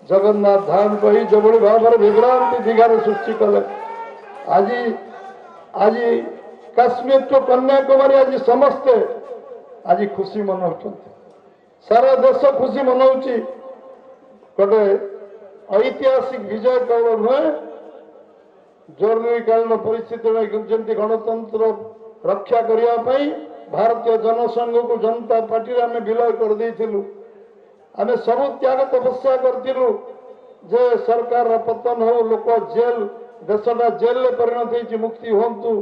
जगन्नाथ धाम कही जो भाव में विभ्रांति दीघार सृष्टि कले आज आज काश्मीर तो कन्याकुमारी आज समस्ते आज खुशी मनाऊ सारा देश खुशी मनाऊ गोटे ऐतिहासिक विजय केवल नुहे जरूरीकालीन परिस्थिति में गणतंत्र रक्षा करने भारतीय जनसंघ को जनता पार्टी आम विलय कर देलु आम सब त्याग तपस्या करूँ जे सरकार पतन हो लोक जेल देशटा जेल में परिणत हो मुक्ति हूँ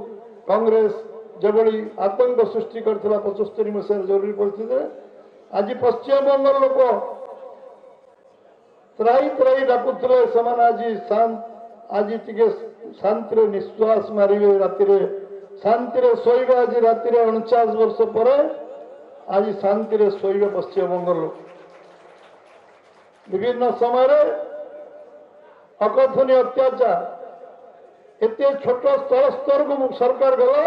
कांग्रेस जो आतंक सृष्टि करथिला 75 मसीह जरूरी परिस्थिति आज पश्चिमबंग लोक त्राई त्राई डाकुले आज टिके शांति निश्वास मारे राति शांति शोबे आज राति 49 वर्ष पर आज शांति शोबे पश्चिमबंग लोक विभिन्न समय अकथनीय अत्याचार एत छोट स्तर को सरकार गला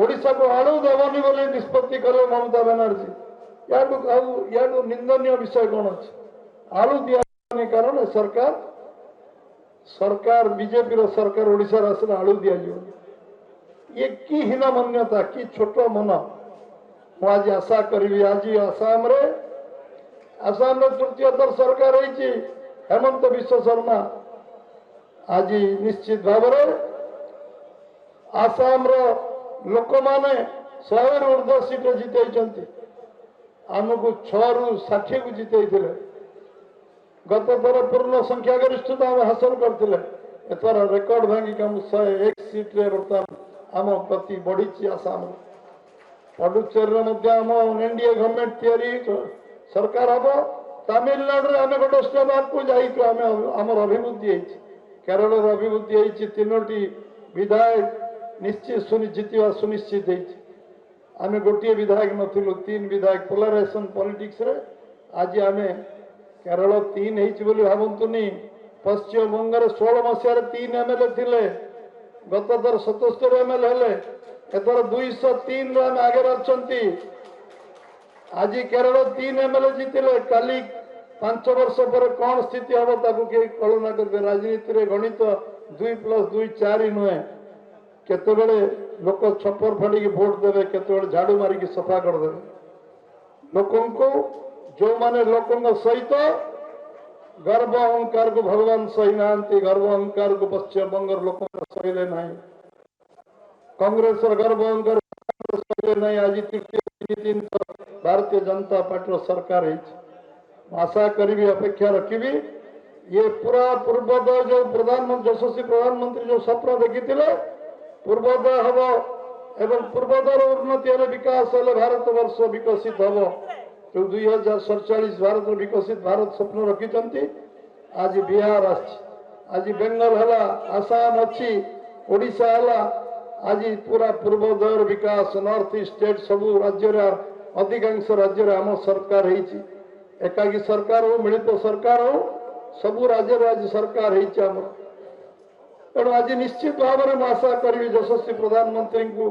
ओडिशा को आलू देवनी बोली निष्पत्ति कले ममता बनर्जी या निंदनीय विषय कौन अच्छे आलू दिया कारण सरकार सरकार बीजेपी रो सरकार ओडिशा आसले आलू दि ये कि हीन मान्यता कि छोट मन मुझे आशा करी आज आसाम तृतीय दर सरकार है हेमंत विश्व शर्मा आज निश्चित भाव आसाम लोक माने 100 ऊर्ध्व सीट जिते आमको 6 ରୁ 60 को जिते गत थर पूर्ण संख्या गरिष्ठता हासिल करते एथर रेकर्ड भांगिक 101 सीट रे बर्तमान आम गति बढ़ी आसाम पुडुचेरी आम एनडीए गवर्नमेंट तैयारी सरकार हम तमिलनाडु आम गोटे स्टेप को जामर अभिवृद्धि केरल अभिवृद्धि होती 3टी विधायक निश्चित जीतवा सुनिश्चित आम गोटे विधायक नथिलु 3 विधायक पोलराइजेशन पॉलिटिक्स रे आज आम केरल 3 होती भावतुनि पश्चिमबंग 16 मसीह 3 एमएलए थिले गत थर 77 एमएलए हेले एथर 203 आम आगे अच्छा आज केरल 3 एमएलए जीतिले काली 5 वर्ष पर कौन स्थिति हम ताकू के कल्पना करेंगे राजनीति रे गणित 2+2 4 नुहे केतबेले लोक छपर फाड़ी भोट देवे केतबेले झाड़ू मारिकी सफा करदे लोकों को जो माने लोकों सहित गर्व अहंकार को भगवान सही ना गर्व अहंकार को पश्चिमबंग लोक सहीले ना कांग्रेस गर्व अहंकार सहीले ना आज तृतीय भारतीय जनता पार्टी सरकार है आशा करी अपेक्षा रखी ये पूरा पूर्वोदय जो प्रधानमंत्री यशस्वी प्रधानमंत्री जो स्वप्न देखी पूर्वोदय हम एवं पूर्वोदय उन्नति हेले विकास हेले भारत वर्ष विकसित हम जो 2047 भारत विकसित भारत स्वप्न रखी आज बिहार आज बेंगल है आसाम अच्छी ओडिशा है आज पूरा पूर्वोदय विकास नॉर्थ ईस्ट स्टेट सब राज्य अधिकांश राज्य आम सरकार एकाकी सरकार हो मिलित सरकार हो सबू राज्य आज सरकार तेणु आज निश्चित भाव में आशा करी यशस्वी प्रधानमंत्री को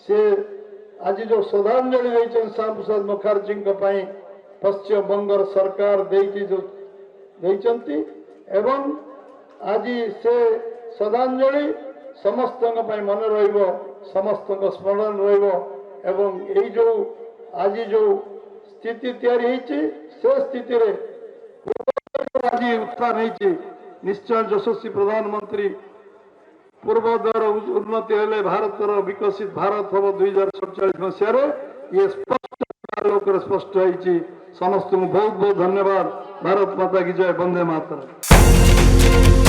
से आज जो श्रद्धांजलि देते श्याम प्रसाद मुखर्जी पश्चिम बंगर सरकार देती एवं आज से श्रद्धांजलि समस्त मन समस्त स्मरण एवं यही जो आज जो स्थिति तैयारी से स्थिति रे आज उत्थान निश्चय यशस्वी प्रधानमंत्री पूर्वोदय उन्नति हेले भारत विकसित भारत हम 2047 मसीह ये स्पष्ट स्पष्ट समस्त को बहुत बहुत धन्यवाद। भारत माता की जय। वंदे मातरम।